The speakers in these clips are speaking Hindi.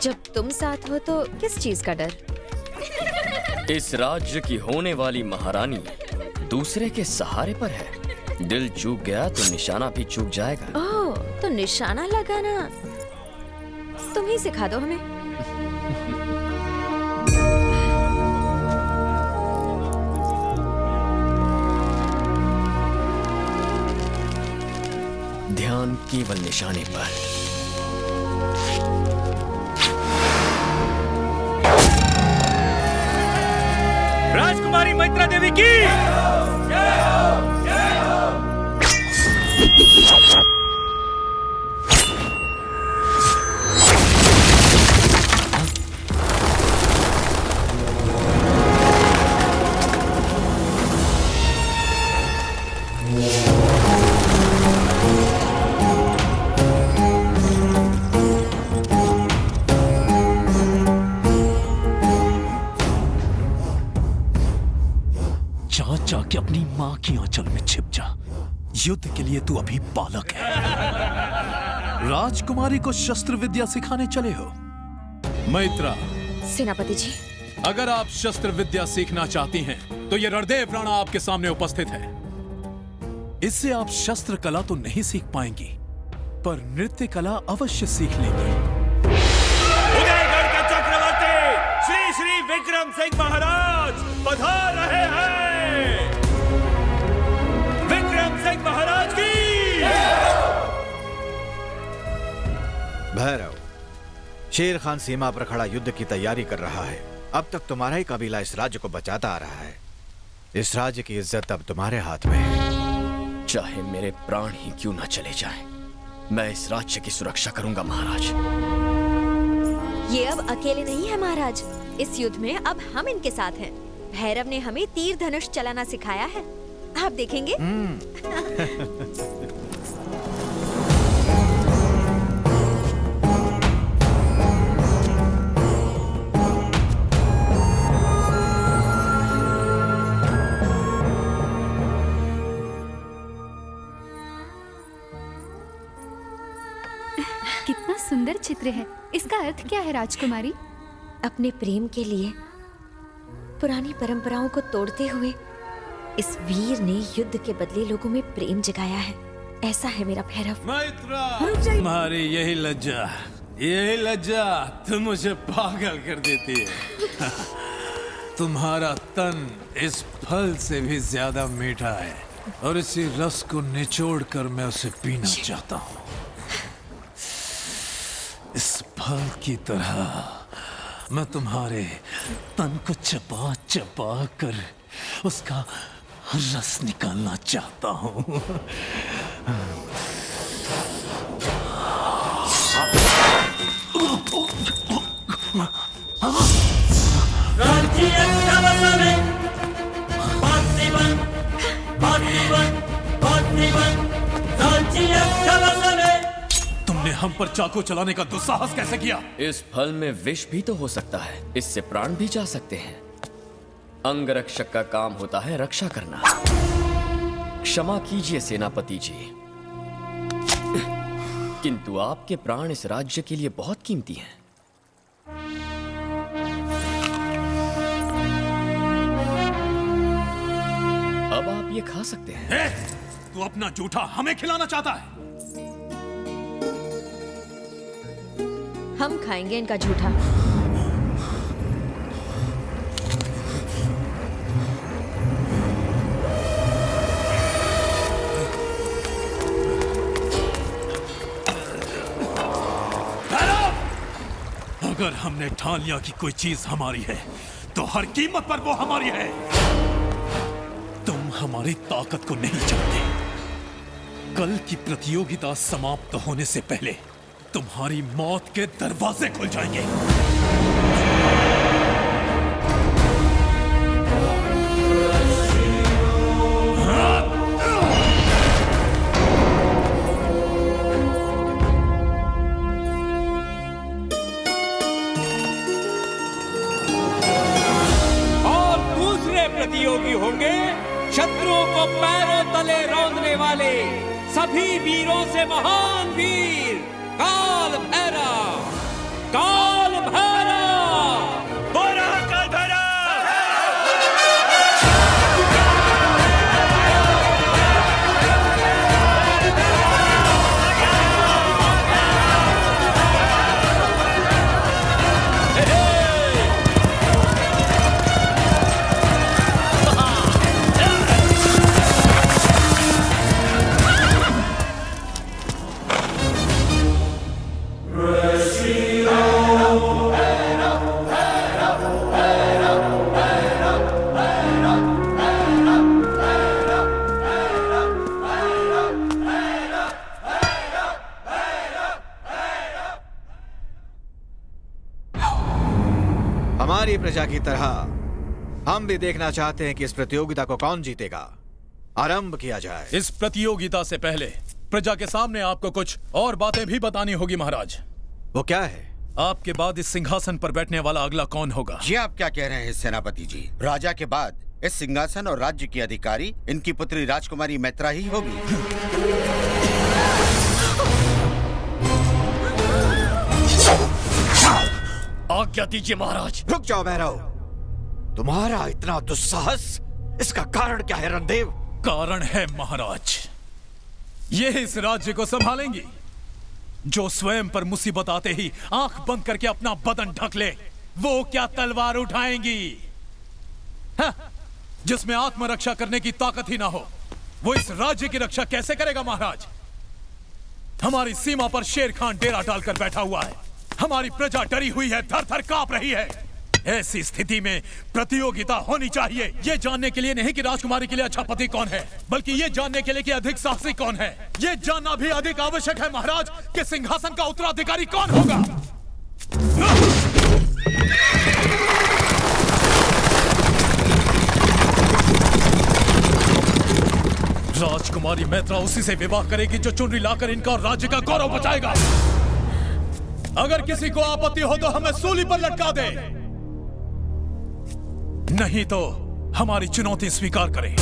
जब तुम साथ हो तो किस चीज का डर? इस राज्य की होने वाली महारानी दूसरे के सहारे पर है। दिल चूक गया तो निशाना भी चूक जाएगा। ओह, तो निशाना लगाना तुम ही सिखा दो हमें। ध्यान केवल निशाने पर। राजकुमारी मैत्रा देवी की जाके अपनी माँ की आंचल में छिप जा। युद्ध के लिए तू अभी बालक है। राजकुमारी को शस्त्र विद्या सिखाने चले हो? मैत्रा, सेनापति जी, अगर आप शस्त्र विद्या सीखना चाहती हैं, तो ये रणदेव राणा आपके सामने उपस्थित है। इससे आप शस्त्र कला तो नहीं सीख पाएंगी, पर नृत्य कला अवश्य सीख लेंगी। उदयगढ़ के चक्रवर्ती श्री श्री विक्रम सिंह महाराज पधार रहे हैं। विक्रम सिंह महाराज की। भैरव, शेर खान सीमा पर खड़ा युद्ध की तैयारी कर रहा है। अब तक तुम्हारा ही कबीला इस राज्य को बचाता आ रहा है। इस राज्य की इज्जत अब तुम्हारे हाथ में है। चाहे मेरे प्राण ही क्यों ना चले जाएं, मैं इस राज्य की सुरक्षा करूंगा महाराज। ये अब अकेले नहीं है महाराज। इस युद्ध में अब हम इनके साथ हैं। भैरव ने हमें तीर धनुष चलाना सिखाया है, आप देखेंगे। कितना सुंदर चित्र है। इसका अर्थ क्या है राजकुमारी? अपने प्रेम के लिए पुरानी परंपराओं को तोड़ते हुए इस वीर ने युद्ध के बदले लोगों में प्रेम जगाया है। ऐसा है मेरा भैरव। मैत्रा, तुम्हारी यही लज्जा तुम मुझे पागल कर देती है। तुम्हारा तन इस फल से भी ज्यादा मीठा है और इसी रस को निचोड़ कर मैं उसे पीना चाहता हूँ। इस फल की तरह मैं तुम्हारे तन को चबा चबा कर उसका रस निकालना चाहता हूँ। तुमने हम पर चाकू चलाने का दुस्साहस कैसे किया? इस फल में विष भी तो हो सकता है, इससे प्राण भी जा सकते हैं। अंगरक्षक का काम होता है रक्षा करना। क्षमा कीजिए सेनापति जी, किंतु आपके प्राण इस राज्य के लिए बहुत कीमती हैं। अब आप ये खा सकते हैं। तू अपना जूठा हमें खिलाना चाहता है? हम खाएंगे इनका झूठा। अगर हमने ठान लिया कि कोई चीज हमारी है, तो हर कीमत पर वो हमारी है। तुम हमारी ताकत को नहीं जानते। कल की प्रतियोगिता समाप्त होने से पहले तुम्हारी मौत के दरवाजे खुल जाएंगे। और दूसरे प्रतियोगी होंगे शत्रुओं को पैरों तले रौंदने वाले सभी वीरों से महान वीर काल भैरव। काल हमारी प्रजा की तरह हम भी देखना चाहते हैं कि इस प्रतियोगिता को कौन जीतेगा। आरंभ किया जाए। इस प्रतियोगिता से पहले प्रजा के सामने आपको कुछ और बातें भी बतानी होगी महाराज। वो क्या है? आपके बाद इस सिंहासन पर बैठने वाला अगला कौन होगा? ये आप क्या कह रहे हैं सेनापति जी? राजा के बाद इस सिंहासन और राज्य की अधिकारी इनकी पुत्री राजकुमारी मैत्रा ही होगी। आज्ञा दीजिए महाराज। रुक जाओ भैरव, तुम्हारा इतना दुस्साहस, इसका कारण क्या है रणदेव? कारण है महाराज, ये इस राज्य को संभालेंगी जो स्वयं पर मुसीबत आते ही आंख बंद करके अपना बदन ढक ले। वो क्या तलवार उठाएंगी? हाँ, जिसमें आत्मरक्षा करने की ताकत ही ना हो, वो इस राज्य की रक्षा कैसे करेगा महाराज? हमारी सीमा पर शेर खान डेरा डालकर बैठा हुआ है, हमारी प्रजा डरी हुई है, थर थर कांप रही है। ऐसी स्थिति में प्रतियोगिता होनी चाहिए, ये जानने के लिए नहीं कि राजकुमारी के लिए अच्छा पति कौन है, बल्कि ये जानने के लिए कि अधिक साहसी कौन है। ये जानना भी अधिक आवश्यक है महाराज कि सिंहासन का उत्तराधिकारी कौन होगा। राजकुमारी मैत्रा उसी से विवाह करेगी जो चुनरी लाकर इनका और राज्य का गौरव बचाएगा। अगर किसी को आपत्ति हो तो हमें सूली पर लटका दे, नहीं तो हमारी चुनौती स्वीकार करें।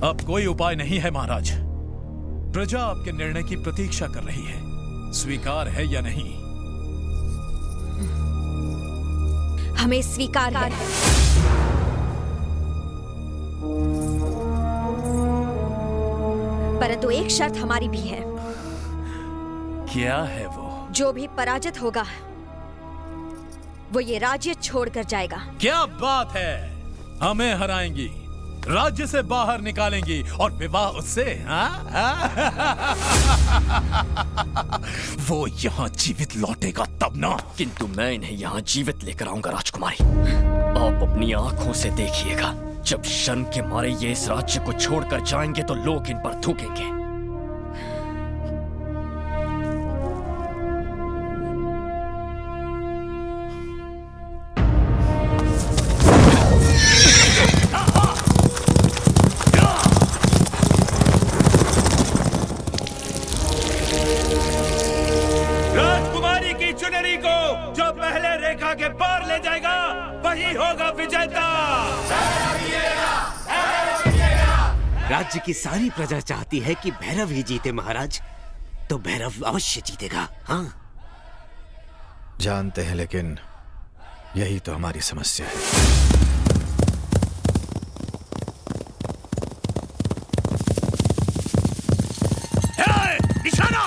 अब कोई उपाय नहीं है महाराज, प्रजा आपके निर्णय की प्रतीक्षा कर रही है। स्वीकार है या नहीं? हमें स्वीकार है। परंतु एक शर्त हमारी भी है। क्या है वो? जो भी पराजित होगा वो ये राज्य छोड़कर जाएगा। क्या बात है, हमें हराएंगी, राज्य से बाहर निकालेंगी और विवाह उससे? वो यहाँ जीवित लौटेगा तब ना। किंतु मैं इन्हें यहाँ जीवित लेकर आऊंगा राजकुमारी। आप अपनी आंखों से देखिएगा, जब शर्म के मारे ये इस राज्य को छोड़कर जाएंगे तो लोग इन पर थूकेंगे। राजकुमारी की चुनरी को जो पहले रेखा के पार ले जाएगा वही होगा विजेता। राज्य की सारी प्रजा चाहती है कि भैरव ही जीते महाराज, तो भैरव अवश्य जीतेगा। हाँ जानते हैं, लेकिन यही तो हमारी समस्या है। निशाना!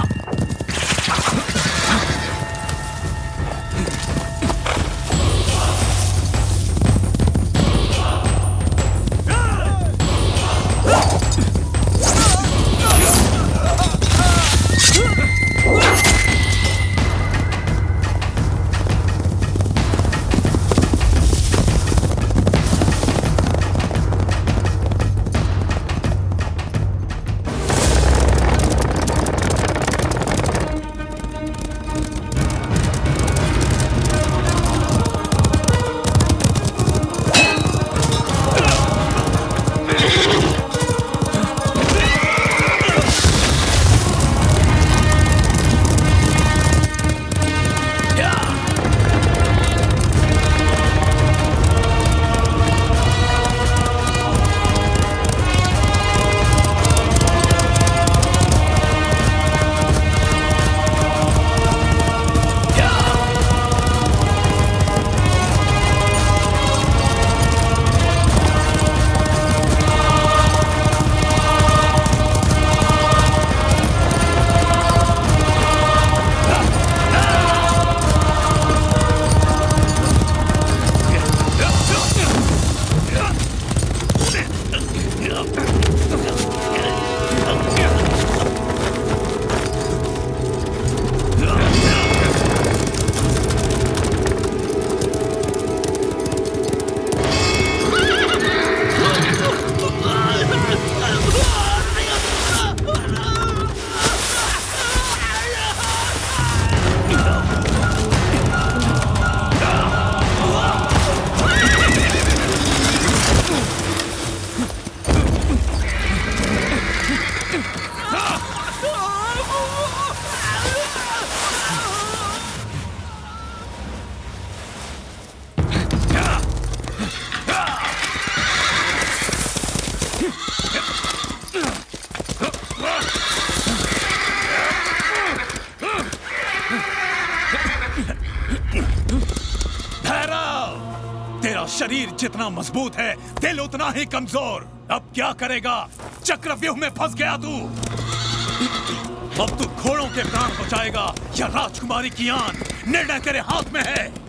शरीर जितना मजबूत है, दिल उतना ही कमजोर। अब क्या करेगा? चक्रव्यूह में फंस गया तू। अब तू घोड़ों के प्राण बचाएगा या राजकुमारी की आन? निर्णय तेरे हाथ में है।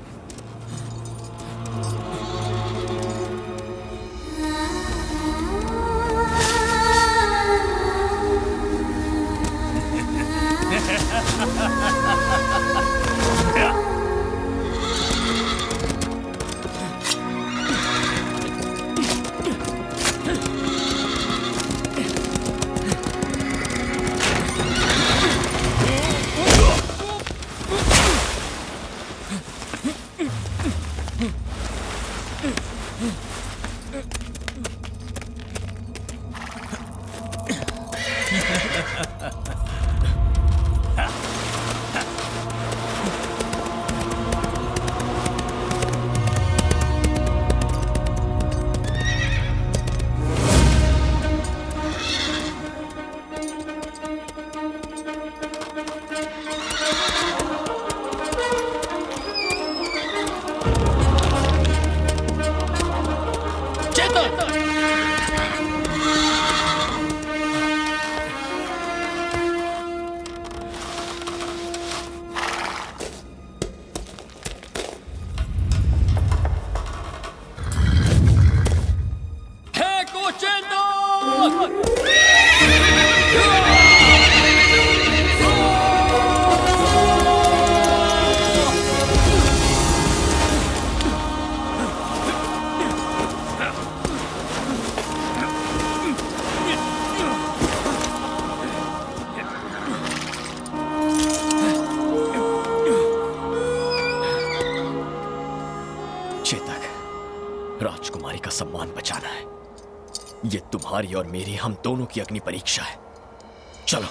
राजकुमारी का सम्मान बचाना है। ये तुम्हारी और मेरी, हम दोनों की अग्नि परीक्षा है। चलो।